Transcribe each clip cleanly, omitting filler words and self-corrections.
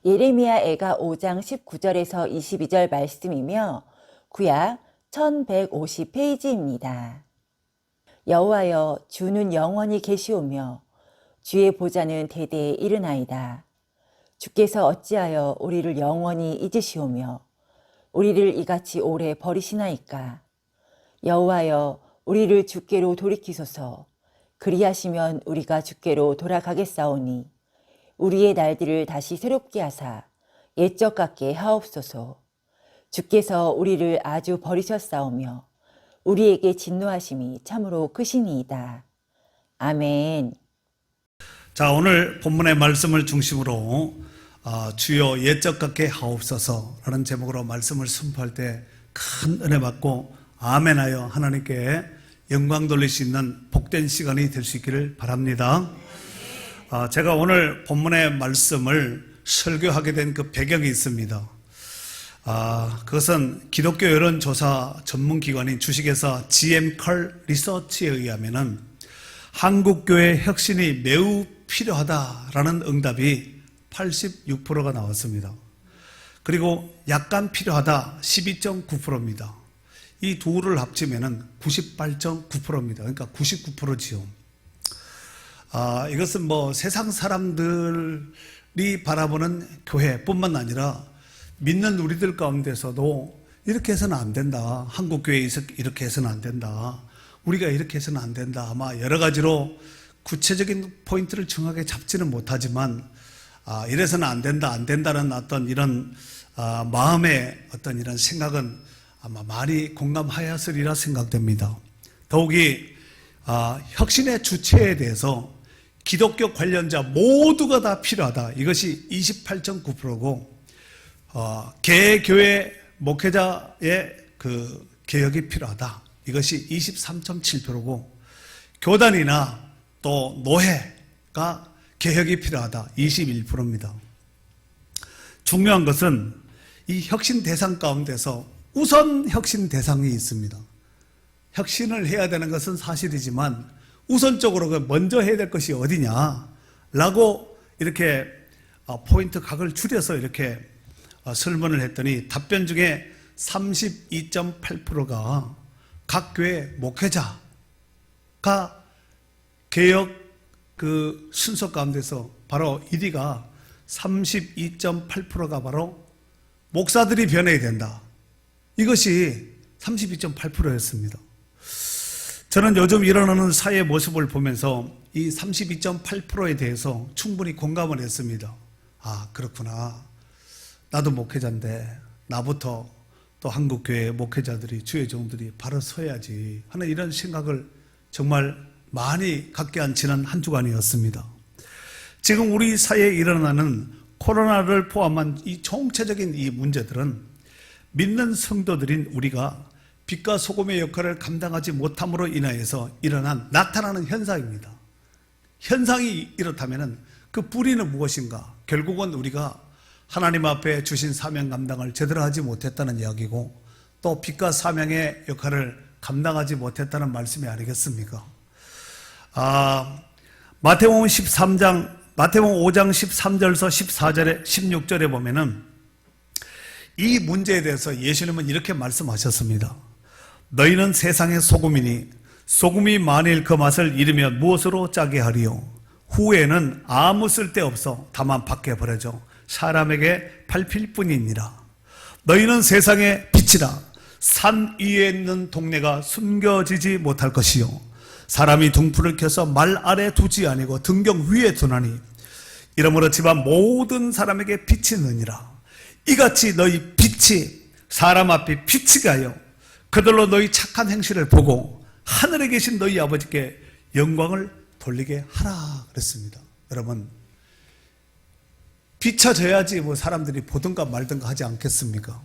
예레미야애가 5장 19절에서 22절 말씀이며 구약 1150페이지입니다. 여호와여, 주는 영원히 계시오며 주의 보좌는 대대에 이르나이다. 주께서 어찌하여 우리를 영원히 잊으시오며 우리를 이같이 오래 버리시나이까. 여호와여, 우리를 주께로 돌이키소서. 그리하시면 우리가 주께로 돌아가겠사오니 우리의 날들을 다시 새롭게 하사 옛적 같게 하옵소서. 주께서 우리를 아주 버리셨사오며 우리에게 진노하심이 참으로 크시니이다. 아멘. 자, 오늘 본문의 말씀을 중심으로 주여 옛적 같게 하옵소서라는 제목으로 말씀을 선포할 때 큰 은혜 받고 아멘하여 하나님께 영광 돌릴 수 있는 복된 시간이 될 수 있기를 바랍니다. 제가 오늘 본문의 말씀을 설교하게 된 그 배경이 있습니다. 그것은 기독교 여론조사 전문기관인 주식회사 GM컬 리서치에 의하면은 한국교회 혁신이 매우 필요하다라는 응답이 86%가 나왔습니다. 그리고 약간 필요하다 12.9%입니다. 이 둘을 합치면은 98.9%입니다. 그러니까 99%지요. 이것은 뭐 세상 사람들이 바라보는 교회뿐만 아니라 믿는 우리들 가운데서도 이렇게 해서는 안 된다. 한국교회에서 이렇게 해서는 안 된다. 우리가 이렇게 해서는 안 된다. 아마 여러 가지로 구체적인 포인트를 정확하게 잡지는 못하지만 이래서는 안 된다, 안 된다는 어떤 이런 마음의 어떤 이런 생각은 아마 많이 공감하였으리라 생각됩니다. 더욱이 혁신의 주체에 대해서 기독교 관련자 모두가 다 필요하다. 이것이 28.9%고 개교회 목회자의 그 개혁이 필요하다. 이것이 23.7%고 교단이나 또 노회가 개혁이 필요하다. 21%입니다. 중요한 것은 이 혁신 대상 가운데서 우선 혁신 대상이 있습니다. 혁신을 해야 되는 것은 사실이지만 우선적으로 먼저 해야 될 것이 어디냐라고 이렇게 포인트 각을 줄여서 이렇게 설문을 했더니 답변 중에 32.8%가 각 교회 목회자가 개혁 그 순서 가운데서 바로 1위가 32.8%가 바로 목사들이 변해야 된다. 이것이 32.8%였습니다. 저는 요즘 일어나는 사회 모습을 보면서 이 32.8%에 대해서 충분히 공감을 했습니다. 그렇구나. 나도 목회자인데 나부터 또 한국교회 목회자들이 주의 종들이 바로 서야지 하는 이런 생각을 정말 많이 갖게 한 지난 한 주간이었습니다. 지금 우리 사회에 일어나는 코로나를 포함한 이 총체적인 이 문제들은 믿는 성도들인 우리가 빛과 소금의 역할을 감당하지 못함으로 인하여서 나타나는 현상입니다. 현상이 이렇다면 그 뿌리는 무엇인가? 결국은 우리가 하나님 앞에 주신 사명 감당을 제대로 하지 못했다는 이야기고 또 빛과 사명의 역할을 감당하지 못했다는 말씀이 아니겠습니까? 마태복음 5장 13절에서 14절에 16절에 보면은 이 문제에 대해서 예수님은 이렇게 말씀하셨습니다. 너희는 세상의 소금이니 소금이 만일 그 맛을 잃으면 무엇으로 짜게 하리요? 후에는 아무 쓸데없어 다만 밖에 버려져 사람에게 밟힐 뿐이니라. 너희는 세상의 빛이라. 산 위에 있는 동네가 숨겨지지 못할 것이요 사람이 등불을 켜서 말 아래 두지 아니고 등경 위에 두나니 이러므로 집안 모든 사람에게 빛이 느니라. 이같이 너희 빛이 사람 앞에 빛이 가요 그들로 너희 착한 행실을 보고 하늘에 계신 너희 아버지께 영광을 돌리게 하라 그랬습니다. 여러분, 비춰져야지 뭐 사람들이 보든가 말든가 하지 않겠습니까?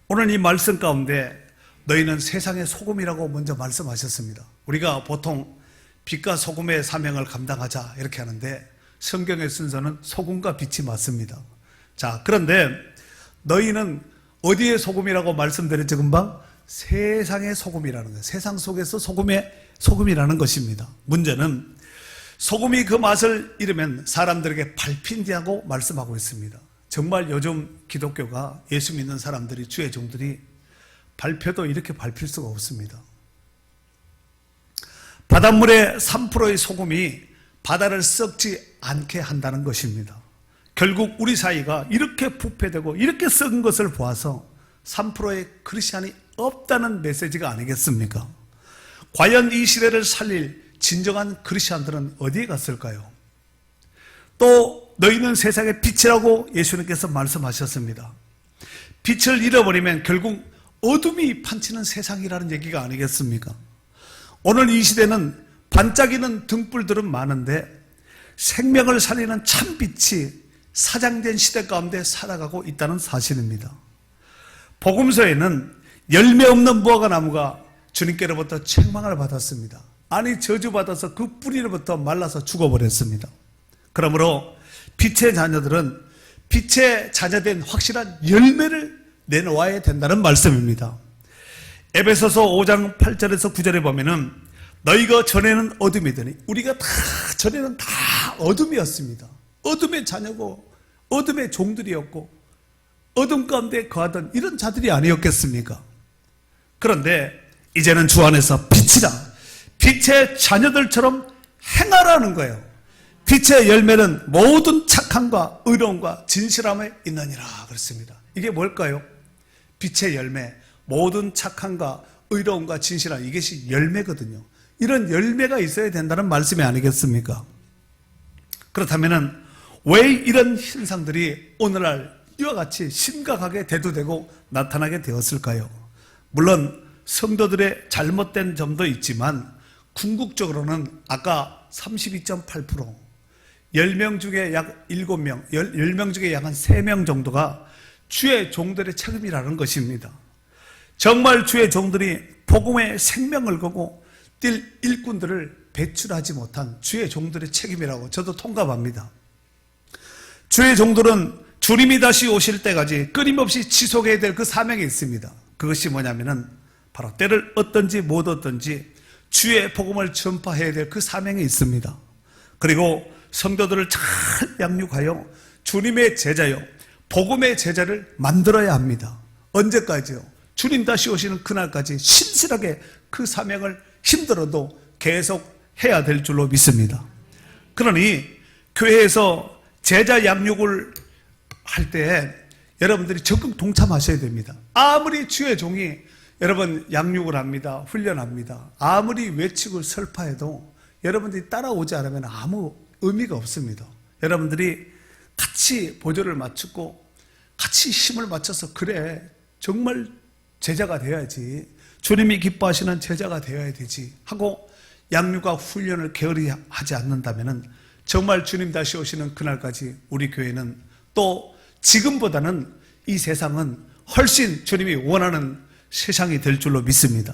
오늘 이 말씀 가운데 너희는 세상의 소금이라고 먼저 말씀하셨습니다. 우리가 보통 빛과 소금의 사명을 감당하자 이렇게 하는데 성경의 순서는 소금과 빛이 맞습니다. 자, 그런데 너희는 어디의 소금이라고 말씀드렸죠 금방? 세상의 소금이라는 거예요. 세상 속에서 소금이라는 것입니다. 문제는 소금이 그 맛을 잃으면 사람들에게 밟힌다고 말씀하고 있습니다. 정말 요즘 기독교가 예수 믿는 사람들이, 주의 종들이 발표도 이렇게 밟힐 수가 없습니다. 바닷물의 3%의 소금이 바다를 썩지 않게 한다는 것입니다. 결국 우리 사이가 이렇게 부패되고 이렇게 썩은 것을 보아서 3%의 크리스찬이 없다는 메시지가 아니겠습니까? 과연 이 시대를 살릴 진정한 크리스찬들은 어디에 갔을까요? 또 너희는 세상의 빛이라고 예수님께서 말씀하셨습니다. 빛을 잃어버리면 결국 어둠이 판치는 세상이라는 얘기가 아니겠습니까? 오늘 이 시대는 반짝이는 등불들은 많은데 생명을 살리는 참빛이 사장된 시대 가운데 살아가고 있다는 사실입니다. 복음서에는 열매 없는 무화과 나무가 주님께로부터 책망을 받았습니다. 아니 저주받아서 그 뿌리로부터 말라서 죽어버렸습니다. 그러므로 빛의 자녀들은 빛의 자녀된 확실한 열매를 내놓아야 된다는 말씀입니다. 에베소서 5장 8절에서 9절에 보면은 너희가 전에는 어둠이더니, 우리가 다 전에는 다 어둠이었습니다. 어둠의 자녀고 어둠의 종들이었고 어둠 가운데 거하던 이런 자들이 아니었겠습니까? 그런데 이제는 주 안에서 빛이라, 빛의 자녀들처럼 행하라는 거예요. 빛의 열매는 모든 착함과 의로움과 진실함에 있느니라 그랬습니다. 이게 뭘까요? 빛의 열매, 모든 착함과 의로움과 진실함, 이것이 열매거든요. 이런 열매가 있어야 된다는 말씀이 아니겠습니까? 그렇다면 왜 이런 현상들이 오늘날 이와 같이 심각하게 대두되고 나타나게 되었을까요? 물론 성도들의 잘못된 점도 있지만 궁극적으로는 아까 32.8%, 10명 중에 약 7명, 10명 중에 약 한 3명 정도가 주의 종들의 책임이라는 것입니다. 정말 주의 종들이 복음의 생명을 거고 뛸 일꾼들을 배출하지 못한 주의 종들의 책임이라고 저도 통감합니다. 주의 종들은 주님이 다시 오실 때까지 끊임없이 지속해야 될 그 사명이 있습니다. 그것이 뭐냐면은 바로 때를 얻든지 못 얻든지 주의 복음을 전파해야 될 그 사명이 있습니다. 그리고 성도들을 잘 양육하여 주님의 제자요, 복음의 제자를 만들어야 합니다. 언제까지요? 주님 다시 오시는 그날까지 신실하게 그 사명을 힘들어도 계속 해야 될 줄로 믿습니다. 그러니 교회에서 제자 양육을 할 때 여러분들이 적극 동참하셔야 됩니다. 아무리 주의 종이 여러분 양육을 합니다, 훈련합니다, 아무리 외치고 설파해도 여러분들이 따라오지 않으면 아무 의미가 없습니다. 여러분들이 같이 보조를 맞추고 같이 힘을 맞춰서 그래 정말 제자가 되어야지, 주님이 기뻐하시는 제자가 되어야 되지 하고 양육과 훈련을 게으리 하지 않는다면 정말 주님 다시 오시는 그날까지 우리 교회는 또 지금보다는 이 세상은 훨씬 주님이 원하는 세상이 될 줄로 믿습니다.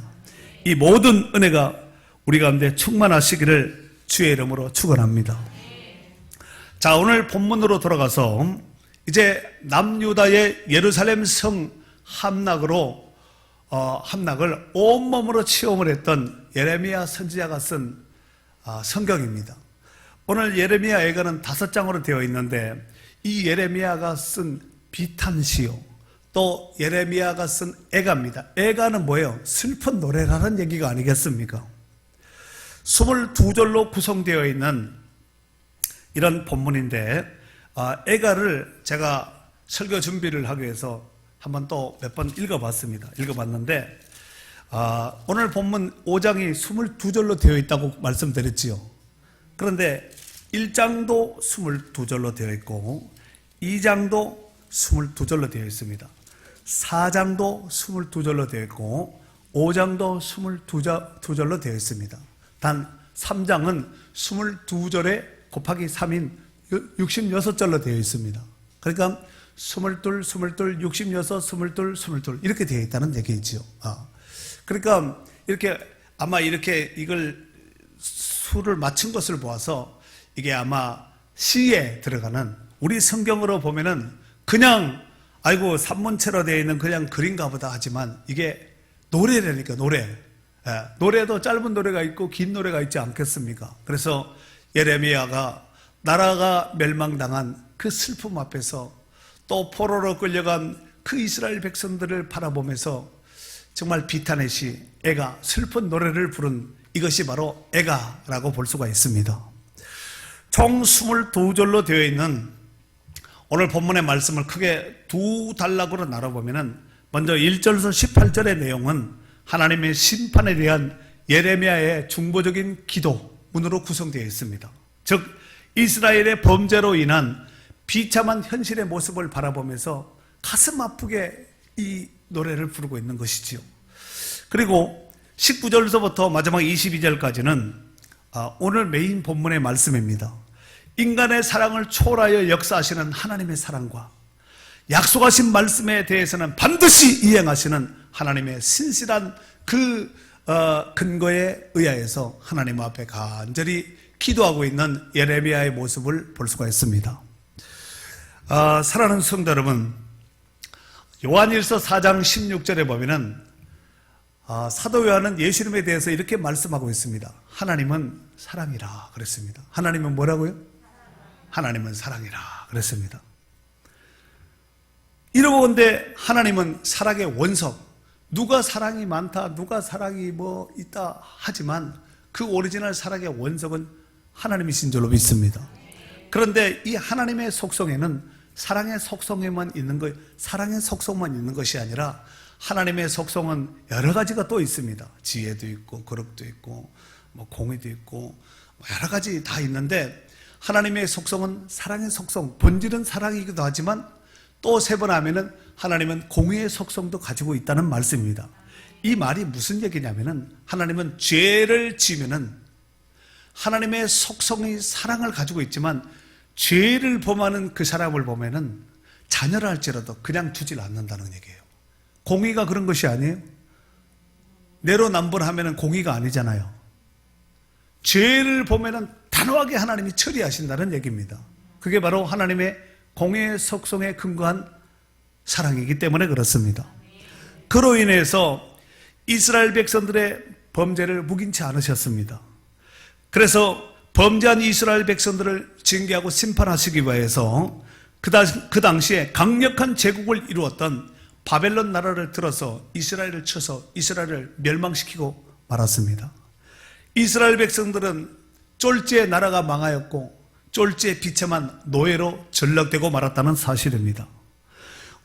이 모든 은혜가 우리 가운데 충만하시기를 주의 이름으로 축원합니다. 자, 오늘 본문으로 돌아가서 이제 남유다의 예루살렘 성 함락을 온몸으로 체험을 했던 예레미야 선지자가 쓴 성경입니다. 오늘 예레미야 애가는 5장으로 되어 있는데 이 예레미야가 쓴 비탄시요, 또 예레미야가 쓴 애가입니다. 애가는 뭐예요? 슬픈 노래라는 얘기가 아니겠습니까? 22절로 구성되어 있는 이런 본문인데 애가를 제가 설교 준비를 하기 위해서 한번 또 몇 번 읽어봤는데 오늘 본문 5장이 22절로 되어 있다고 말씀드렸지요. 그런데 1장도 22절로 되어 있고 2장도 22절로 되어 있습니다. 4장도 22절로 되어 있고 5장도 22절로 되어 있습니다. 단 3장은 22절에 곱하기 3인 66절로 되어 있습니다. 그러니까 22, 22, 66, 22, 22 이렇게 되어 있다는 얘기죠. 그러니까 이렇게 아마 이렇게 이걸 수를 맞춘 것을 보아서 이게 아마 시에 들어가는, 우리 성경으로 보면은 그냥 아이고 산문체로 되어 있는 그냥 글인가 보다 하지만 이게 노래라니까, 노래. 노래도 짧은 노래가 있고 긴 노래가 있지 않겠습니까? 그래서 예레미야가 나라가 멸망당한 그 슬픔 앞에서 또 포로로 끌려간 그 이스라엘 백성들을 바라보면서 정말 비타넷이 애가 슬픈 노래를 부른 이것이 바로 애가라고 볼 수가 있습니다. 총 22절로 되어 있는 오늘 본문의 말씀을 크게 두 단락으로 나눠보면 먼저 1절에서 18절의 내용은 하나님의 심판에 대한 예레미야의 중보적인 기도문으로 구성되어 있습니다. 즉 이스라엘의 범죄로 인한 비참한 현실의 모습을 바라보면서 가슴 아프게 이 노래를 부르고 있는 것이지요. 그리고 19절에서부터 마지막 22절까지는 오늘 메인 본문의 말씀입니다. 인간의 사랑을 초월하여 역사하시는 하나님의 사랑과 약속하신 말씀에 대해서는 반드시 이행하시는 하나님의 신실한 그 근거에 의하여서 하나님 앞에 간절히 기도하고 있는 예레미야의 모습을 볼 수가 있습니다. 사랑하는 성도 여러분, 요한일서 4장 16절에 보면은 사도 요한은 예수님에 대해서 이렇게 말씀하고 있습니다. 하나님은 사랑이라 그랬습니다. 하나님은 뭐라고요? 하나님은 사랑이라 그랬습니다. 이러고 근데 하나님은 사랑의 원석, 누가 사랑이 많다, 누가 사랑이 뭐 있다 하지만 그 오리지널 사랑의 원석은 하나님이신 줄로 믿습니다. 그런데 이 하나님의 속성에는 사랑의 속성에만 있는 것, 사랑의 속성만 있는 것이 아니라 하나님의 속성은 여러 가지가 또 있습니다. 지혜도 있고, 거룩도 있고, 뭐 공의도 있고, 여러 가지 다 있는데 하나님의 속성은 사랑의 속성, 본질은 사랑이기도 하지만 또 세 번 하면은 하나님은 공의의 속성도 가지고 있다는 말씀입니다. 이 말이 무슨 얘기냐면은 하나님은 죄를 지으면은 하나님의 속성이 사랑을 가지고 있지만 죄를 범하는 그 사람을 보면은 자녀를 할지라도 그냥 두질 않는다는 얘기예요. 공의가 그런 것이 아니에요. 내로남불하면은 공의가 아니잖아요. 죄를 보면은 단호하게 하나님이 처리하신다는 얘기입니다. 그게 바로 하나님의 공의의 속성에 근거한 사랑이기 때문에 그렇습니다. 그로 인해서 이스라엘 백성들의 범죄를 묵인치 않으셨습니다. 그래서 범죄한 이스라엘 백성들을 징계하고 심판하시기 위해서 그 당시에 강력한 제국을 이루었던 바벨론 나라를 들어서 이스라엘을 쳐서 이스라엘을 멸망시키고 말았습니다. 이스라엘 백성들은 쫄지의 나라가 망하였고 쫄지의 비참한 노예로 전락되고 말았다는 사실입니다.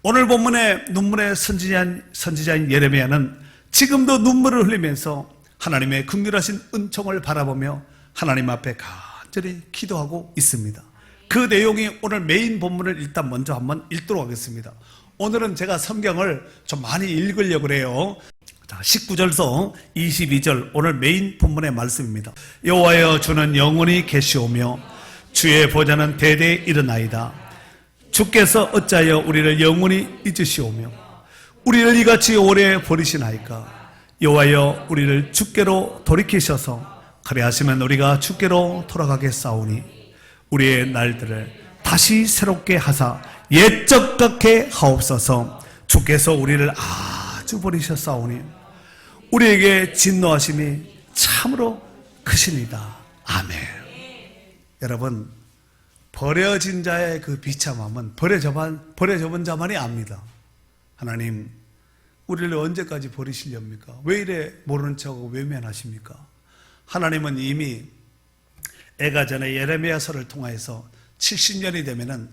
오늘 본문의 눈물의 선지자인 예레미야는 지금도 눈물을 흘리면서 하나님의 긍휼하신 은총을 바라보며 하나님 앞에 간절히 기도하고 있습니다. 그 내용이 오늘 메인 본문을 일단 먼저 한번 읽도록 하겠습니다. 오늘은 제가 성경을 좀 많이 읽으려고 그래요. 19절서 22절 오늘 메인 본문의 말씀입니다. 여호와여 주는 영원히 계시오며 주의 보좌는 대대에 이르나이다. 주께서 어찌하여 우리를 영원히 잊으시오며 우리를 이같이 오래 버리시나이까. 여호와여 우리를 주께로 돌이키셔서 그리하시면 우리가 주께로 돌아가겠사오니 우리의 날들을 다시 새롭게 하사 옛적 같게 하옵소서. 주께서 우리를 아주 버리셨사오니 우리에게 진노하심이 참으로 크시니다. 아멘. 여러분, 버려진 자의 그 비참함은 버려져본 자만이 압니다. 하나님, 우리를 언제까지 버리시렵니까? 왜 이래 모르는 척하고 외면하십니까? 하나님은 이미 애가 전에 예레미야서를 통하여서 70년이 되면은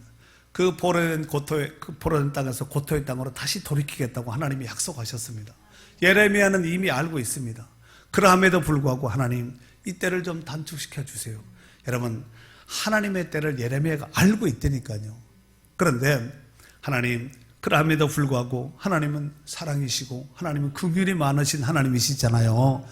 그 포로된 땅에서 고토의 땅으로 다시 돌이키겠다고 하나님이 약속하셨습니다. 예레미야는 이미 알고 있습니다. 그러함에도 불구하고 하나님 이 때를 좀 단축시켜 주세요. 여러분, 하나님의 때를 예레미야가 알고 있다니까요. 그런데 하나님, 그럼에도 불구하고 하나님은 사랑이시고 하나님은 긍휼이 많으신 하나님이시잖아요.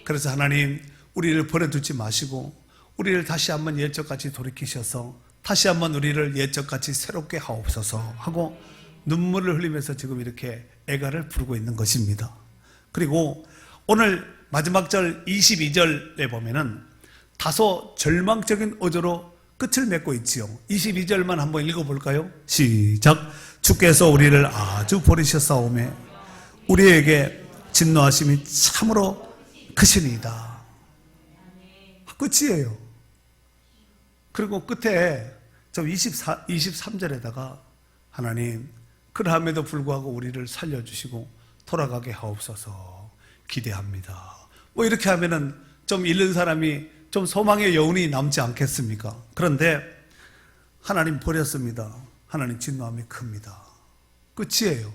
그래서 하나님, 우리를 버려두지 마시고 우리를 다시 한번 옛적같이 돌이키셔서 다시 한번 우리를 옛적같이 새롭게 하옵소서 하고 눈물을 흘리면서 지금 이렇게 애가를 부르고 있는 것입니다. 그리고 오늘 마지막 절 22절에 보면은 다소 절망적인 어조로 끝을 맺고 있지요. 22절만 한번 읽어볼까요? 시작. 주께서 우리를 아주 버리셨사오매 우리에게 진노하심이 참으로 크시니이다. 끝이에요. 그리고 끝에 저 23절에다가 하나님, 그러함에도 불구하고 우리를 살려주시고 돌아가게 하옵소서 기대합니다. 뭐 이렇게 하면은 좀 잃는 사람이 좀 소망의 여운이 남지 않겠습니까? 그런데 하나님 버렸습니다. 하나님 진노함이 큽니다. 끝이에요.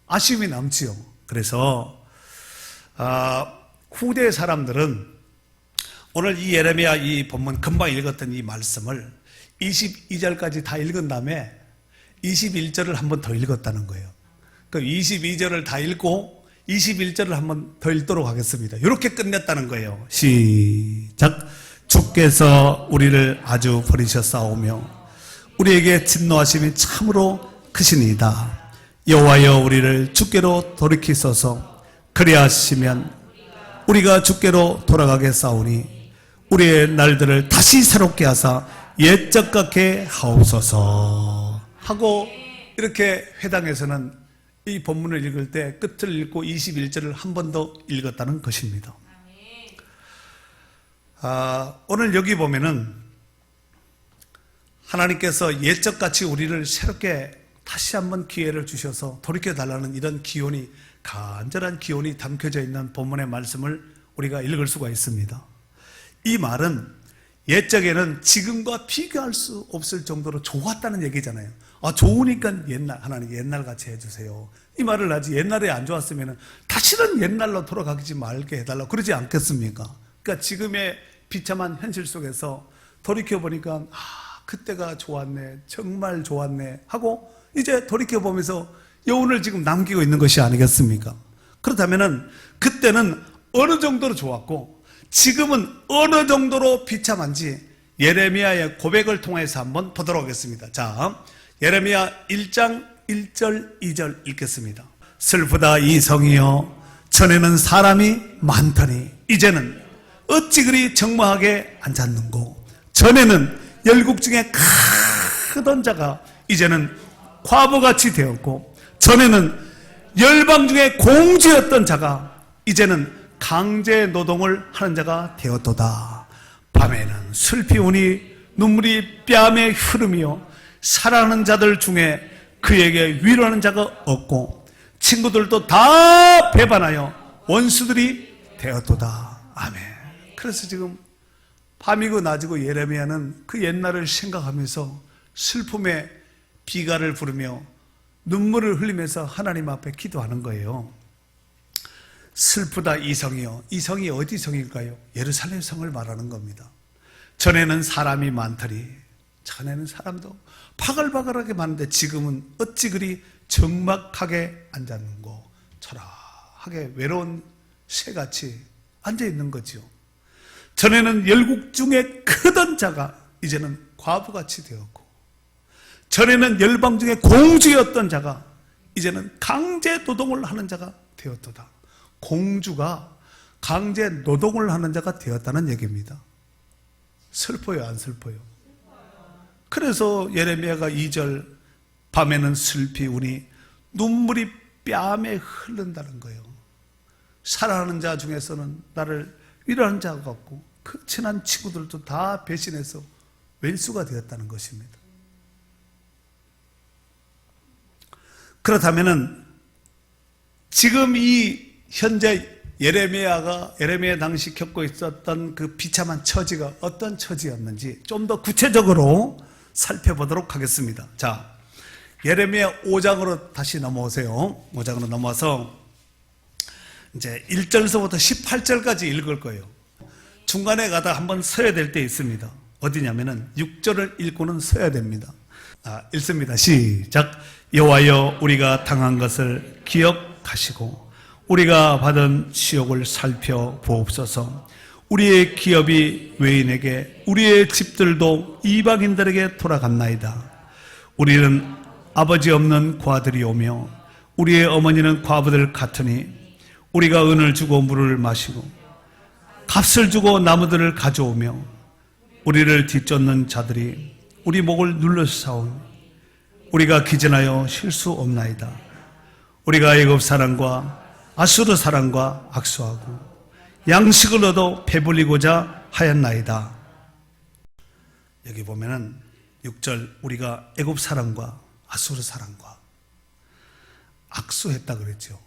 아쉬움이 남지요. 그래서 후대 사람들은 오늘 이 예레미야 이 본문 금방 읽었던 이 말씀을 22절까지 다 읽은 다음에 21절을 한 번 더 읽었다는 거예요. 그 22절을 다 읽고 21절을 한 번 더 읽도록 하겠습니다. 이렇게 끝냈다는 거예요. 시작. 주께서 우리를 아주 버리셨사오며 우리에게 진노하심이 참으로 크시니이다. 여호와여 우리를 주께로 돌이키소서. 그리하시면 우리가 주께로 돌아가겠사오니 우리의 날들을 다시 새롭게 하사 옛적 같게 하옵소서 하고, 이렇게 회당에서는 이 본문을 읽을 때 끝을 읽고 21절을 한 번 더 읽었다는 것입니다. 오늘 여기 보면은 하나님께서 옛적같이 우리를 새롭게 다시 한번 기회를 주셔서 돌이켜달라는 이런 기원이, 간절한 기원이 담겨져 있는 본문의 말씀을 우리가 읽을 수가 있습니다. 이 말은 옛적에는 지금과 비교할 수 없을 정도로 좋았다는 얘기잖아요. 좋으니까 하나님 옛날같이 해주세요. 이 말을 하지, 옛날에 안 좋았으면 다시는 옛날로 돌아가지 말게 해달라고 그러지 않겠습니까? 그러니까 지금의 비참한 현실 속에서 돌이켜보니까 그때가 좋았네, 정말 좋았네 하고 이제 돌이켜보면서 여운을 지금 남기고 있는 것이 아니겠습니까? 그렇다면 그때는 어느 정도로 좋았고 지금은 어느 정도로 비참한지 예레미야의 고백을 통해서 한번 보도록 하겠습니다. 자, 예레미야 1장 1절 2절 읽겠습니다. 슬프다 이 성이여, 전에는 사람이 많더니 이제는 어찌 그리 정마하게 앉았는고. 전에는 열국 중에 크던 자가 이제는 과부같이 되었고, 전에는 열방 중에 공주였던 자가 이제는 강제 노동을 하는 자가 되었도다. 밤에는 슬피 우니 눈물이 뺨에 흐르며 사랑하는 자들 중에 그에게 위로하는 자가 없고 친구들도 다 배반하여 원수들이 되었도다. 아멘. 그래서 지금 밤이고 낮이고 예레미야는 그 옛날을 생각하면서 슬픔의 비가를 부르며 눈물을 흘리면서 하나님 앞에 기도하는 거예요. 슬프다 이 성이요. 이 성이 어디 성일까요? 예루살렘 성을 말하는 겁니다. 전에는 사람이 많더니, 전에는 사람도 바글바글하게 많은데 지금은 어찌 그리 적막하게 앉았는고. 초라하게 외로운 새같이 앉아있는 거죠. 전에는 열국 중에 크던 자가 이제는 과부같이 되었고, 전에는 열방 중에 공주였던 자가 이제는 강제 노동을 하는 자가 되었도다. 공주가 강제 노동을 하는 자가 되었다는 얘기입니다. 슬퍼요, 안 슬퍼요? 그래서 예레미야가 2절 밤에는 슬피 우니 눈물이 뺨에 흐른다는 거예요. 사랑하는 자 중에서는 나를 위로하는 자가 없고 그 친한 친구들도 다 배신해서 왼수가 되었다는 것입니다. 그렇다면은 지금 이 현재 예레미야 당시 겪고 있었던 그 비참한 처지가 어떤 처지였는지 좀 더 구체적으로 살펴보도록 하겠습니다. 자, 예레미야 5장으로 다시 넘어오세요. 5장으로 넘어와서 이제 1절서부터 18절까지 읽을 거예요. 중간에 가다 한번 서야 될 때 있습니다. 어디냐면은 6절을 읽고는 서야 됩니다. 읽습니다. 시작. 여호와여 우리가 당한 것을 기억하시고 우리가 받은 시욕을 살펴보옵소서. 우리의 기업이 외인에게 우리의 집들도 이방인들에게 돌아갔나이다. 우리는 아버지 없는 과들이오며 우리의 어머니는 과부들 같으니 우리가 은을 주고 물을 마시고 값을 주고 나무들을 가져오며 우리를 뒤쫓는 자들이 우리 목을 눌러싸오니 우리가 기진하여 쉴 수 없나이다. 우리가 애굽 사람과 아수르 사람과 악수하고 양식을 얻어 배불리고자 하였나이다. 여기 보면은 6절 우리가 애굽 사람과 아수르 사람과 악수했다 그랬죠.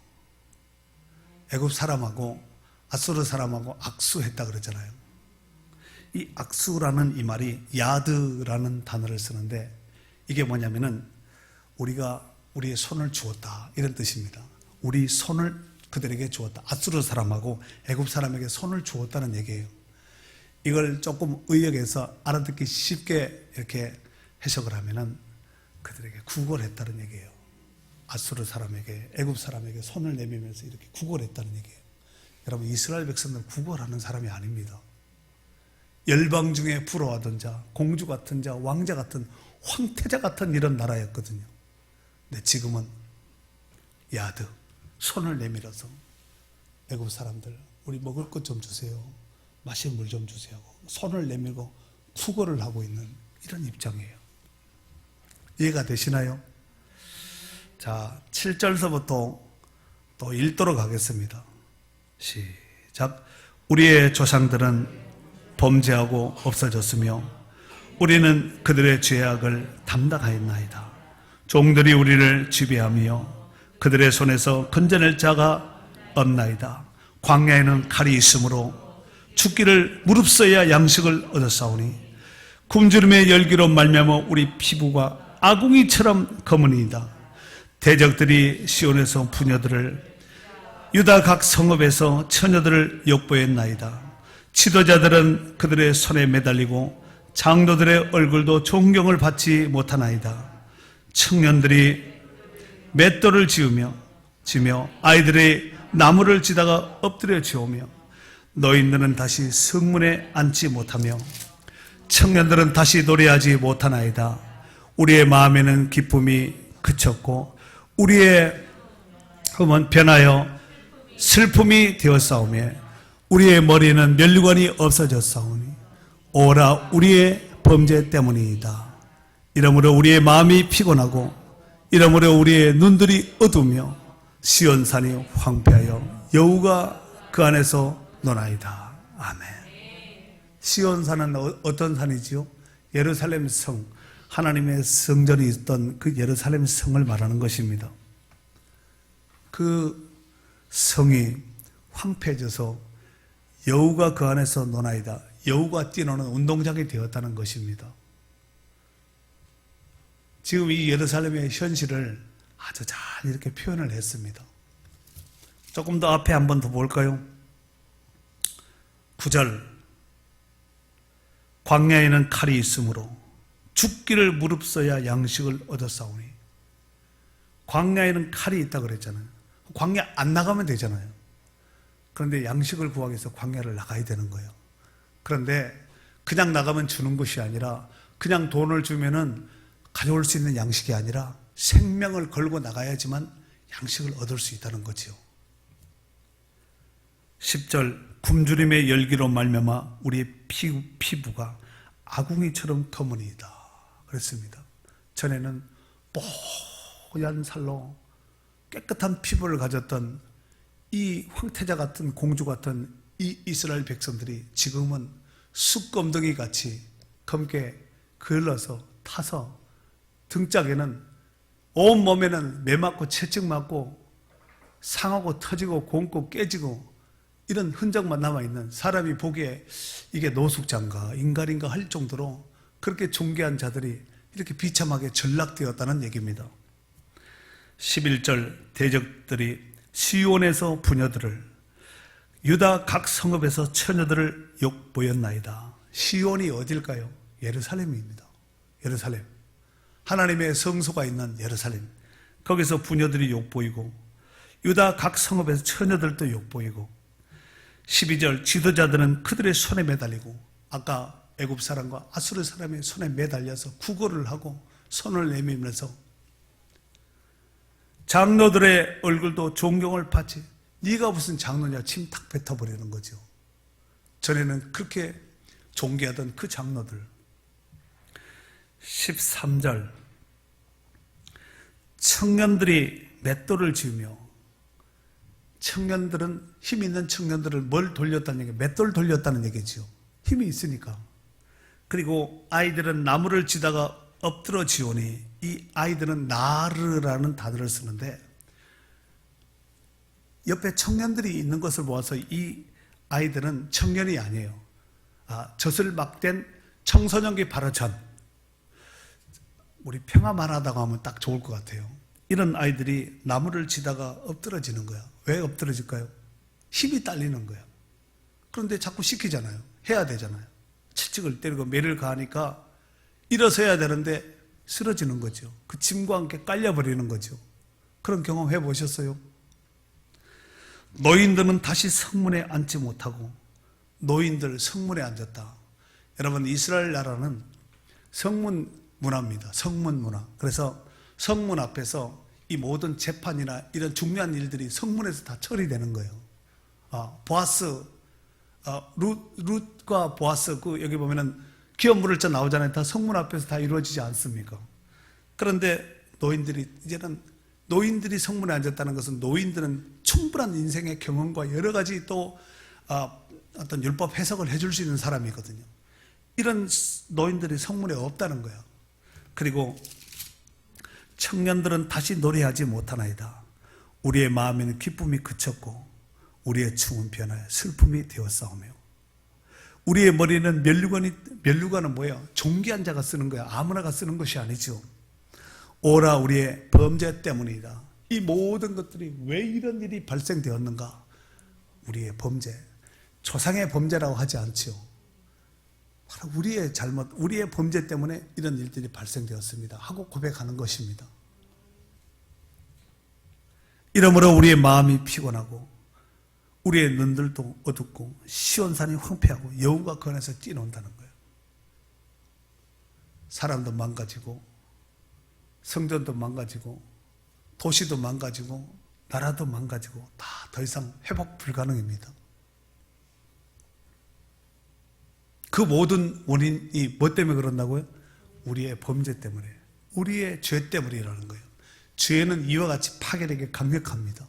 애굽 사람하고 아수르 사람하고 악수했다 그랬잖아요. 이 악수라는 이 말이 야드라는 단어를 쓰는데 이게 뭐냐면은 우리가 우리의 손을 주었다 이런 뜻입니다. 우리 손을 그들에게 주었다. 아수르 사람하고 애굽 사람에게 손을 주었다는 얘기예요. 이걸 조금 의역해서 알아듣기 쉽게 이렇게 해석을 하면은 그들에게 구걸을 했다는 얘기예요. 아수르 사람에게 애굽 사람에게 손을 내밀면서 이렇게 구걸을 했다는 얘기예요. 여러분, 이스라엘 백성들은 구걸하는 사람이 아닙니다. 열방 중에 부러워하던 자, 공주 같은 자, 왕자 같은 황태자 같은 이런 나라였거든요. 근데 지금은 야드, 손을 내밀어서 애굽 사람들 우리 먹을 것 좀 주세요, 마실 물 좀 주세요, 손을 내밀고 구걸을 하고 있는 이런 입장이에요. 이해가 되시나요? 자, 7절서부터 또 읽도록 하겠습니다. 시작. 우리의 조상들은 범죄하고 없어졌으며 우리는 그들의 죄악을 담당하였나이다. 종들이 우리를 지배하며 그들의 손에서 건져낼 자가 없나이다. 광야에는 칼이 있으므로 죽기를 무릅써야 양식을 얻었사오니 굶주림의 열기로 말미암아 우리 피부가 아궁이처럼 검으니이다. 대적들이 시온에서 부녀들을, 유다 각 성읍에서 처녀들을 욕보했나이다. 지도자들은 그들의 손에 매달리고 장로들의 얼굴도 존경을 받지 못하나이다. 청년들이 맷돌을 지며 아이들의 나무를 지다가 엎드려 지우며 노인들은 다시 성문에 앉지 못하며 청년들은 다시 노래하지 못하나이다. 우리의 마음에는 기쁨이 그쳤고 우리의 흠은 변하여 슬픔이 되었사오며 우리의 머리는 면류관이 없어졌사오니 오라 우리의 범죄 때문이다. 이러므로 우리의 마음이 피곤하고 이러므로 우리의 눈들이 어두우며 시온산이 황폐하여 여우가 그 안에서 노나이다. 아멘. 시온산은 어떤 산이지요? 예루살렘 성, 하나님의 성전이 있던 그 예루살렘 성을 말하는 것입니다. 그 성이 황폐해져서 여우가 그 안에서 노나이다. 여우가 뛰노는 운동장이 되었다는 것입니다. 지금 이 예루살렘의 현실을 아주 잘 이렇게 표현을 했습니다. 조금 더 앞에 한번 더 볼까요? 9절. 광야에는 칼이 있으므로 죽기를 무릅써야 양식을 얻었사오니. 광야에는 칼이 있다고 그랬잖아요. 광야 안 나가면 되잖아요. 그런데 양식을 구하기 위해서 광야를 나가야 되는 거예요. 그런데 그냥 나가면 주는 것이 아니라 그냥 돈을 주면은 가져올 수 있는 양식이 아니라 생명을 걸고 나가야지만 양식을 얻을 수 있다는 거지요. 10절. 굶주림의 열기로 말미암아 우리의 피부가 아궁이처럼 검으니이다 그랬습니다. 전에는 뽀얀 살로 깨끗한 피부를 가졌던 이 황태자 같은 공주 같은 이 이스라엘 백성들이 지금은 숯검덩이 같이 검게 그을러서 타서 등짝에는 온 몸에는 매 맞고 채찍 맞고 상하고 터지고 곪고 깨지고 이런 흔적만 남아있는, 사람이 보기에 이게 노숙자인가 인간인가 할 정도로 그렇게 존귀한 자들이 이렇게 비참하게 전락되었다는 얘기입니다. 11절. 대적들이 시온에서 부녀들을, 유다 각 성읍에서 처녀들을 욕보였나이다. 시온이 어딜까요? 예루살렘입니다. 예루살렘, 하나님의 성소가 있는 예루살렘. 거기서 부녀들이 욕보이고 유다 각 성읍에서 처녀들도 욕보이고 12절. 지도자들은 그들의 손에 매달리고, 아까 애굽 사람과 아수르 사람의 손에 매달려서 구걸을 하고 손을 내밀면서 장로들의 얼굴도 존경을 받지, 네가 무슨 장로냐 침 탁 뱉어버리는 거죠. 전에는 그렇게 존귀하던 그 장로들. 13절. 청년들이 맷돌을 지으며, 청년들은, 힘 있는 청년들을 뭘 돌렸다는 얘기예요? 맷돌 돌렸다는 얘기죠. 힘이 있으니까. 그리고 아이들은 나무를 지다가 엎드러지오니, 이 아이들은 나르라는 단어를 쓰는데 옆에 청년들이 있는 것을 보아서 이 아이들은 청년이 아니에요. 젖을 막된 청소년기 바로 전. 우리 평화만하다고 하면 딱 좋을 것 같아요. 이런 아이들이 나무를 지다가 엎드러지는 거야. 왜 엎드러질까요? 힘이 딸리는 거야. 그런데 자꾸 시키잖아요. 해야 되잖아요. 채찍을 때리고 매를 가하니까 일어서야 되는데 쓰러지는 거죠. 그 짐과 함께 깔려버리는 거죠. 그런 경험 해보셨어요? 노인들은 다시 성문에 앉지 못하고 노인들 성문에 앉았다. 여러분, 이스라엘 나라는 성문 문화입니다. 성문 문화. 그래서 성문 앞에서 이 모든 재판이나 이런 중요한 일들이 성문에서 다 처리되는 거예요. 보아스, 룻과 보아스, 여기 보면은 기업 물을자 나오잖아요. 다 성문 앞에서 다 이루어지지 않습니까? 그런데 이제는 노인들이 성문에 앉았다는 것은 노인들은 충분한 인생의 경험과 여러 가지 또 어떤 율법 해석을 해줄 수 있는 사람이거든요. 이런 노인들이 성문에 없다는 거야. 그리고 청년들은 다시 노래하지 못하나이다. 우리의 마음에는 기쁨이 그쳤고 우리의 춤은 변하여 슬픔이 되었사오며, 우리의 머리는 면류관은 뭐예요? 존귀한 자가 쓰는 거야. 아무나가 쓰는 것이 아니죠. 오라 우리의 범죄 때문이다. 이 모든 것들이 왜 이런 일이 발생되었는가? 우리의 범죄, 조상의 범죄라고 하지 않죠. 바로 우리의 잘못, 우리의 범죄 때문에 이런 일들이 발생되었습니다 하고 고백하는 것입니다. 이러므로 우리의 마음이 피곤하고 우리의 눈들도 어둡고 시온산이 황폐하고 여우가 그 안에서 찌놓는다는 거예요. 사람도 망가지고 성전도 망가지고 도시도 망가지고 나라도 망가지고 다 더 이상 회복 불가능입니다. 그 모든 원인이 뭐 때문에 그런다고요? 우리의 범죄 때문에, 우리의 죄 때문이라는 거예요. 죄는 이와 같이 파괴력이 강력합니다.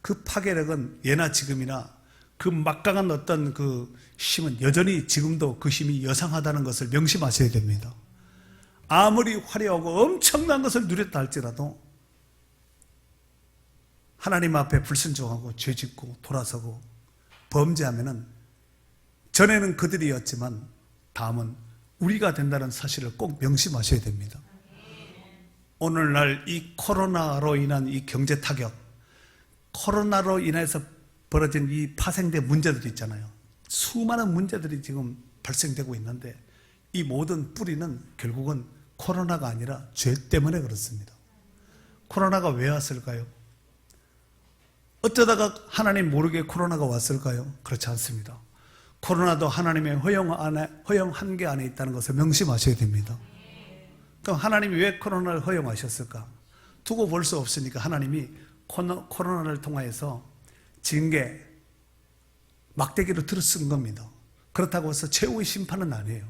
그 파괴력은 예나 지금이나 그 막강한 어떤 그 힘은 여전히 지금도 그 힘이 여상하다는 것을 명심하셔야 됩니다. 아무리 화려하고 엄청난 것을 누렸다 할지라도 하나님 앞에 불순종하고 죄짓고 돌아서고 범죄하면은, 전에는 그들이었지만 다음은 우리가 된다는 사실을 꼭 명심하셔야 됩니다. 오늘날 이 코로나로 인한 이 경제 타격, 코로나로 인해서 벌어진 이 파생된 문제들이 있잖아요. 수많은 문제들이 지금 발생되고 있는데 이 모든 뿌리는 결국은 코로나가 아니라 죄 때문에 그렇습니다. 코로나가 왜 왔을까요? 어쩌다가 하나님 모르게 코로나가 왔을까요? 그렇지 않습니다. 코로나도 하나님의 허용 한계 안에 있다는 것을 명심하셔야 됩니다. 그럼 하나님이 왜 코로나를 허용하셨을까? 두고 볼 수 없으니까 하나님이 코로나를 통하여서 징계, 막대기로 들어 쓴 겁니다. 그렇다고 해서 최후의 심판은 아니에요.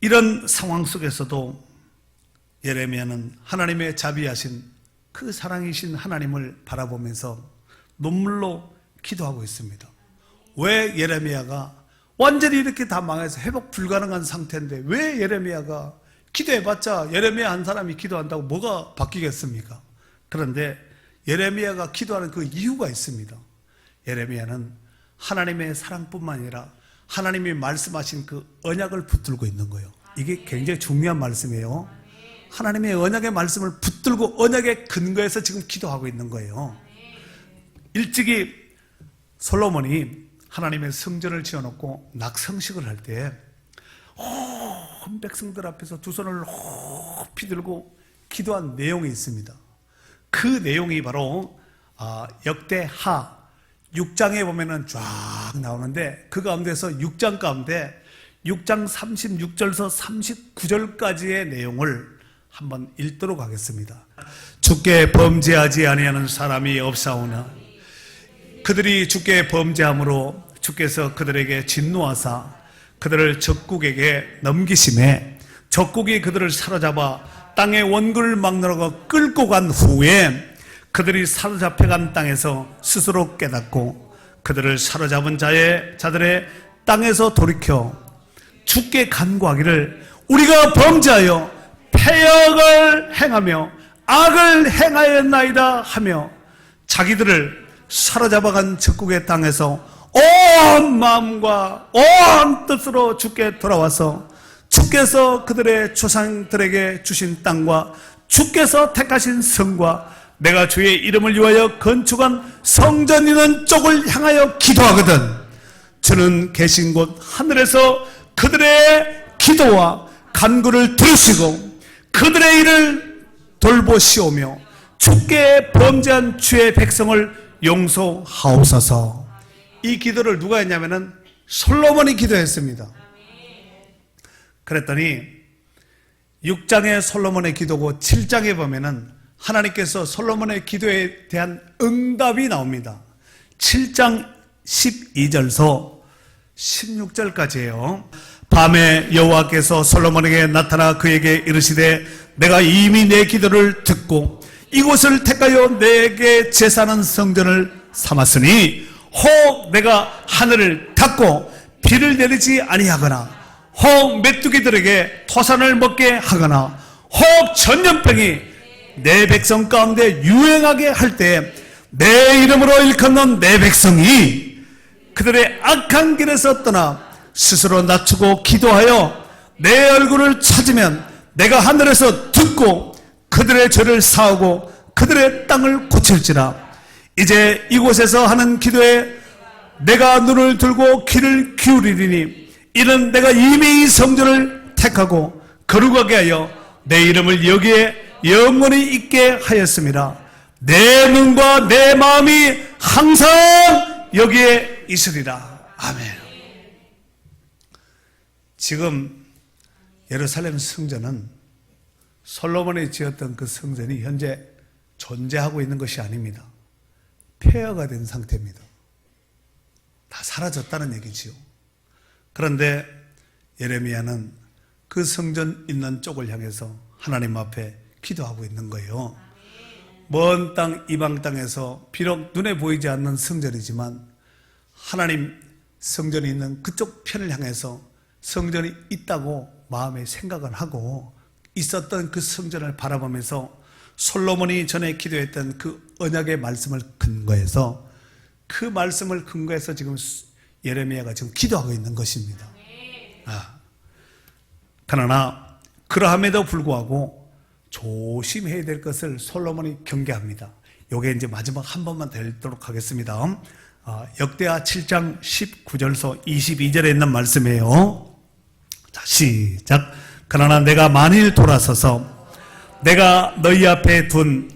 이런 상황 속에서도 예레미야는 하나님의 자비하신 그 사랑이신 하나님을 바라보면서 눈물로 기도하고 있습니다. 왜 예레미야가 완전히 이렇게 다 망해서 회복 불가능한 상태인데 왜 예레미야가 기도해봤자 예레미야 한 사람이 기도한다고 뭐가 바뀌겠습니까? 그런데 예레미야가 기도하는 그 이유가 있습니다. 예레미야는 하나님의 사랑뿐만 아니라 하나님이 말씀하신 그 언약을 붙들고 있는 거예요. 이게 굉장히 중요한 말씀이에요. 하나님의 언약의 말씀을 붙들고 언약의 근거에서 지금 기도하고 있는 거예요. 일찍이 솔로몬이 하나님의 성전을 지어놓고 낙성식을 할 때 온 백성들 앞에서 두 손을 높이 들고 기도한 내용이 있습니다. 그 내용이 바로 역대하 6장에 보면은 쫙 나오는데 그 가운데서 6장 가운데 6장 36절에서 39절까지의 내용을 한번 읽도록 하겠습니다. 주께 범죄하지 아니하는 사람이 없사오나 그들이 주께 범죄함으로 주께서 그들에게 진노하사 그들을 적국에게 넘기심에 적국이 그들을 사로잡아 땅의 원근을 막느라고 끌고 간 후에 그들이 사로잡혀간 땅에서 스스로 깨닫고 그들을 사로잡은 자들의 땅에서 돌이켜 주께 간구하기를 우리가 범죄하여 패역을 행하며 악을 행하였나이다 하며 자기들을 사로잡아간 적국의 땅에서 온 마음과 온 뜻으로 주께 돌아와서 주께서 그들의 조상들에게 주신 땅과 주께서 택하신 성과 내가 주의 이름을 위하여 건축한 성전 있는 쪽을 향하여 기도하거든 주는 계신 곳 하늘에서 그들의 기도와 간구를 들으시고 그들의 일을 돌보시오며 주께 범죄한 주의 백성을 용서하옵소서. 이 기도를 누가 했냐면은 솔로몬이 기도했습니다. 그랬더니 6장의 솔로몬의 기도고 7장에 보면은 하나님께서 솔로몬의 기도에 대한 응답이 나옵니다. 7장 12절서 16절까지예요. 밤에 여호와께서 솔로몬에게 나타나 그에게 이르시되 내가 이미 내 기도를 듣고 이곳을 택하여 내게 제사하는 성전을 삼았으니 혹 내가 하늘을 닫고 비를 내리지 아니하거나 혹 메뚜기들에게 토산을 먹게 하거나 혹 전염병이 내 백성 가운데 유행하게 할 때 내 이름으로 일컫는 내 백성이 그들의 악한 길에서 떠나 스스로 낮추고 기도하여 내 얼굴을 찾으면 내가 하늘에서 듣고 그들의 죄를 사하고 그들의 땅을 고칠지라. 이제 이곳에서 하는 기도에 내가 눈을 들고 귀를 기울이리니 이는 내가 이미 이 성전을 택하고 거룩하게 하여 내 이름을 여기에 영원히 있게 하였습니다. 내 눈과 내 마음이 항상 여기에 있으리라. 아멘. 지금 예루살렘 성전은 솔로몬이 지었던 그 성전이 현재 존재하고 있는 것이 아닙니다. 폐허가 된 상태입니다. 다 사라졌다는 얘기지요. 그런데 예레미야는 그 성전 있는 쪽을 향해서 하나님 앞에 기도하고 있는 거예요. 먼 땅 이방 땅에서 비록 눈에 보이지 않는 성전이지만 하나님 성전이 있는 그쪽 편을 향해서 성전이 있다고 마음에 생각을 하고 있었던 그 성전을 바라보면서 솔로몬이 전에 기도했던 그 언약의 말씀을 근거해서 그 말씀을 근거해서 지금 예레미야가 지금 기도하고 있는 것입니다. 그러나 그러함에도 불구하고 조심해야 될 것을 솔로몬이 경계합니다. 요게 이제 마지막 한 번만 더 읽도록 하겠습니다. 역대하 7장 19절서 22절에 있는 말씀이에요. 자, 시작. 그러나 내가 만일 돌아서서 내가 너희 앞에 둔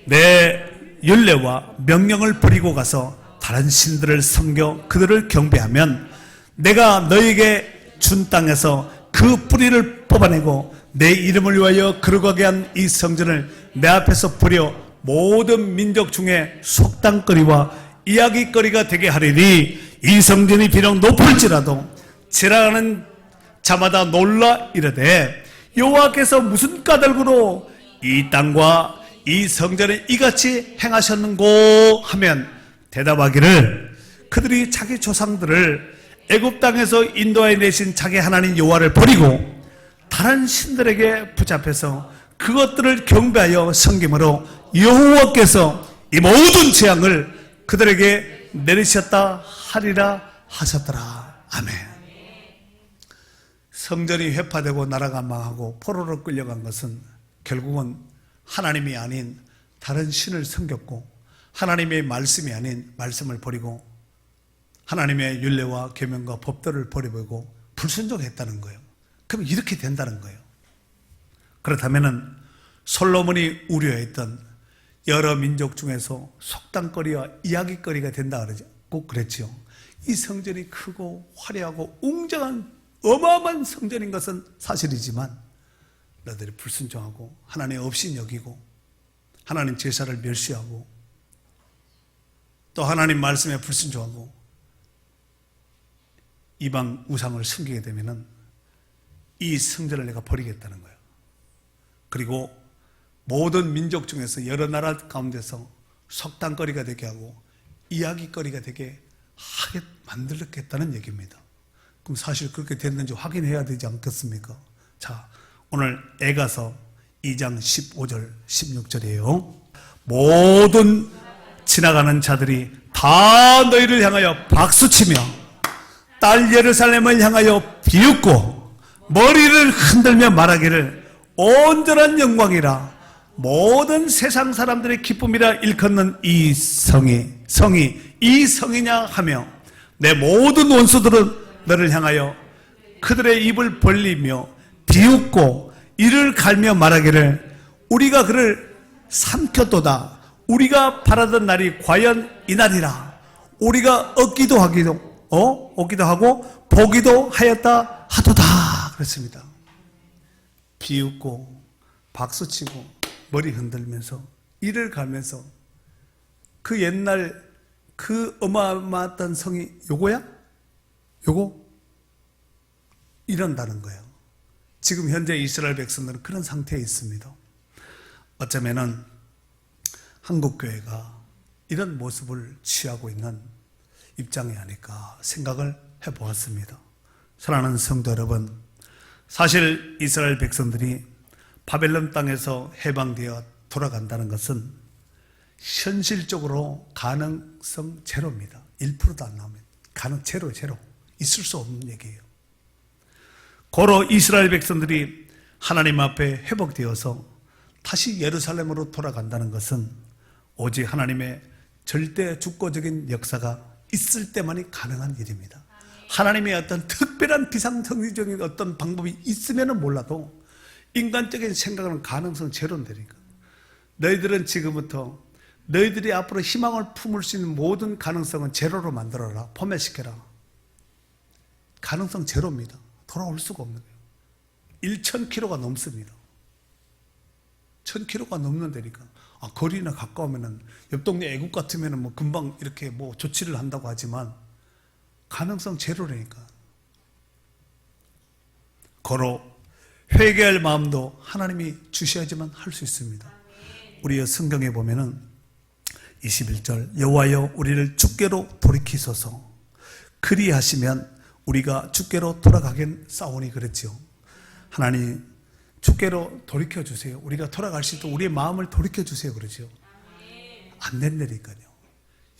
내 율례와 명령을 버리고 가서 다른 신들을 섬겨 그들을 경배하면 내가 너희에게 준 땅에서 그 뿌리를 뽑아내고 내 이름을 위하여 거룩하게 한 이 성전을 내 앞에서 버려 모든 민족 중에 속담거리와 이야기거리가 되게 하리니 이 성전이 비록 높을지라도 지나가는 자마다 놀라 이르되 여호와께서 무슨 까닭으로 이 땅과 이 성전에 이같이 행하셨는고 하면 대답하기를 그들이 자기 조상들을 애굽 땅에서 인도하여 내신 자기 하나님 여호와를 버리고 다른 신들에게 붙잡혀서 그것들을 경배하여 섬김으로 여호와께서 이 모든 재앙을 그들에게 내리셨다 하리라 하셨더라. 아멘. 성전이 회파되고 나라가 망하고 포로로 끌려간 것은 결국은 하나님이 아닌 다른 신을 섬겼고 하나님의 말씀이 아닌 말씀을 버리고 하나님의 율례와 계명과 법도를 버리고 불순종했다는 거예요. 그럼 이렇게 된다는 거예요. 그렇다면 솔로몬이 우려했던 여러 민족 중에서 속담거리와 이야기거리가 된다 그러죠. 꼭 그랬지요. 이 성전이 크고 화려하고 웅장한 어마어마한 성전인 것은 사실이지만 너희들이 불순종하고 하나님 없이 여기고 하나님 제사를 멸시하고 또 하나님 말씀에 불순종하고 이방 우상을 섬기게 되면은 이 성전을 내가 버리겠다는 거예요. 그리고 모든 민족 중에서 여러 나라 가운데서 속담거리가 되게 하고 이야기거리가 되게 하게 만들겠다는 얘기입니다. 그럼 사실 그렇게 됐는지 확인해야 되지 않겠습니까? 자, 오늘 에가서 2장 15절 16절이에요. 모든 지나가는 자들이 다 너희를 향하여 박수치며 딸 예루살렘을 향하여 비웃고 머리를 흔들며 말하기를 온전한 영광이라 모든 세상 사람들의 기쁨이라 일컫는 이 성이 이 성이냐 하며 내 모든 원수들은 너를 향하여 그들의 입을 벌리며 비웃고 이를 갈며 말하기를 우리가 그를 삼켰도다. 우리가 바라던 날이 과연 이날이라. 우리가 얻기도 하고 보기도 하였다 하도다. 그랬습니다. 비웃고 박수치고 머리 흔들면서 이를 갈면서 그 옛날 그 어마어마했던 성이 요거야? 요거? 이런다는 거예요. 지금 현재 이스라엘 백성들은 그런 상태에 있습니다. 어쩌면은 한국교회가 이런 모습을 취하고 있는 입장이 아닐까 생각을 해보았습니다. 사랑하는 성도 여러분, 사실 이스라엘 백성들이 바벨론 땅에서 해방되어 돌아간다는 것은 현실적으로 가능성 제로입니다. 1%도 안 나옵니다. 제로. 있을 수 없는 얘기예요. 고로 이스라엘 백성들이 하나님 앞에 회복되어서 다시 예루살렘으로 돌아간다는 것은 오직 하나님의 절대 주권적인 역사가 있을 때만이 가능한 일입니다. 하나님의 어떤 특별한 비상성리적인 어떤 방법이 있으면 몰라도 인간적인 생각은 가능성 제로인데니까. 너희들은 지금부터 너희들이 앞으로 희망을 품을 수 있는 모든 가능성은 제로로 만들어라. 포맷시켜라. 가능성 제로입니다. 돌아올 수가 없는 거예요. 1,000km가 넘습니다. 1,000km가 넘는다니까. 거리나 가까우면은 옆 동네 애국 같으면은 뭐 금방 이렇게 뭐 조치를 한다고 하지만 가능성 제로라니까. 고로 회개할 마음도 하나님이 주셔야지만 할 수 있습니다. 우리 성경에 보면은 21절 여호와여 우리를 주께로 돌이키소서 그리하시면 우리가 주께로 돌아가겠사오니 그랬죠. 하나님 주께로 돌이켜주세요. 우리가 돌아갈 수 있도록 우리의 마음을 돌이켜주세요. 그러죠. 안 된다니까요.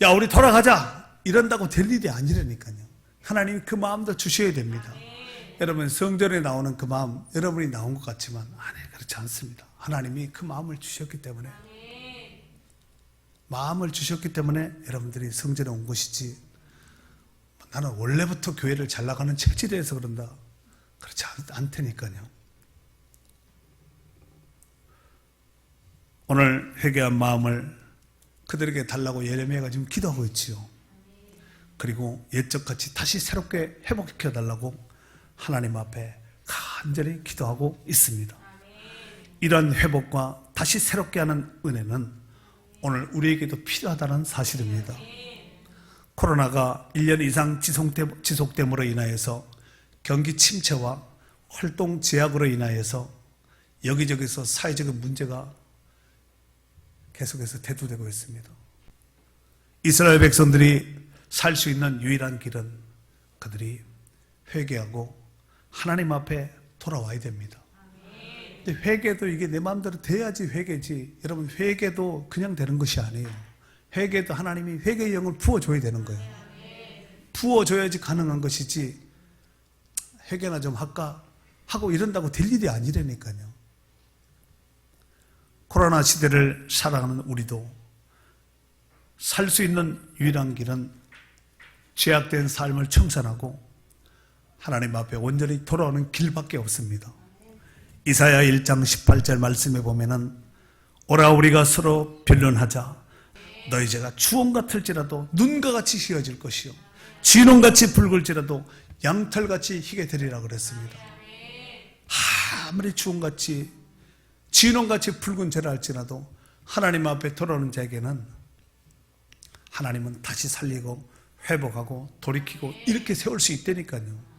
야 우리 돌아가자 이런다고 될 일이 아니라니까요. 하나님이 그 마음도 주셔야 됩니다. 여러분 성전에 나오는 그 마음 여러분이 나온 것 같지만 아니 그렇지 않습니다. 하나님이 그 마음을 주셨기 때문에 여러분들이 성전에 온 것이지 나는 원래부터 교회를 잘 나가는 체질에서 그런다 그렇지 않다니까요. 오늘 회개한 마음을 그들에게 달라고 예레미야가 지금 기도하고 있지요. 그리고 옛적같이 다시 새롭게 회복시켜 달라고 하나님 앞에 간절히 기도하고 있습니다. 이런 회복과 다시 새롭게 하는 은혜는 오늘 우리에게도 필요하다는 사실입니다. 코로나가 1년 이상 지속됨으로 인하여서 경기 침체와 활동 제약으로 인하여서 여기저기서 사회적인 문제가 계속해서 대두되고 있습니다. 이스라엘 백성들이 살 수 있는 유일한 길은 그들이 회개하고 하나님 앞에 돌아와야 됩니다. 근데 회개도 이게 내 마음대로 돼야지 회개지. 여러분 회개도 그냥 되는 것이 아니에요. 회개도 하나님이 회개의 영을 부어줘야 되는 거예요. 부어줘야지 가능한 것이지 회개나 좀 할까 하고 이런다고 될 일이 아니라니까요. 코로나 시대를 살아가는 우리도 살 수 있는 유일한 길은 죄악된 삶을 청산하고 하나님 앞에 온전히 돌아오는 길밖에 없습니다. 이사야 1장 18절 말씀에 보면은 오라 우리가 서로 변론하자 너희 죄가 추원 같을지라도 눈과 같이 휘어질 것이요 쥐농같이 붉을지라도 양털같이 희게 되리라 그랬습니다. 아무리 추원같이 쥐농같이 붉은 죄라 할지라도 하나님 앞에 돌아오는 자에게는 하나님은 다시 살리고 회복하고 돌이키고 이렇게 세울 수 있다니까요.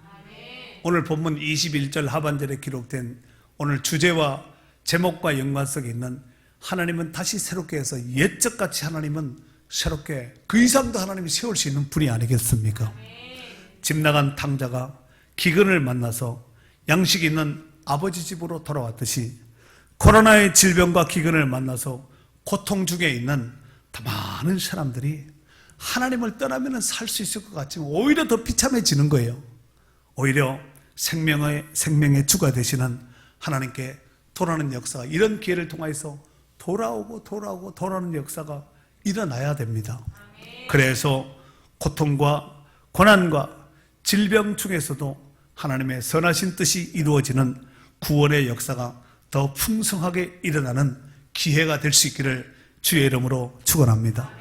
오늘 본문 21절 하반절에 기록된 오늘 주제와 제목과 연관성이 있는 하나님은 다시 새롭게 해서 옛적같이 하나님은 새롭게 그 이상도 하나님이 세울 수 있는 분이 아니겠습니까? 집 나간 탕자가 기근을 만나서 양식 있는 아버지 집으로 돌아왔듯이 코로나의 질병과 기근을 만나서 고통 중에 있는 더 많은 사람들이 하나님을 떠나면 살 수 있을 것 같지만 오히려 더 비참해지는 거예요. 오히려 생명의 주가 되시는 하나님께 돌아오는 역사가 이런 기회를 통해서 돌아오는 역사가 일어나야 됩니다. 그래서 고통과 고난과 질병 중에서도 하나님의 선하신 뜻이 이루어지는 구원의 역사가 더 풍성하게 일어나는 기회가 될 수 있기를 주의 이름으로 축원합니다.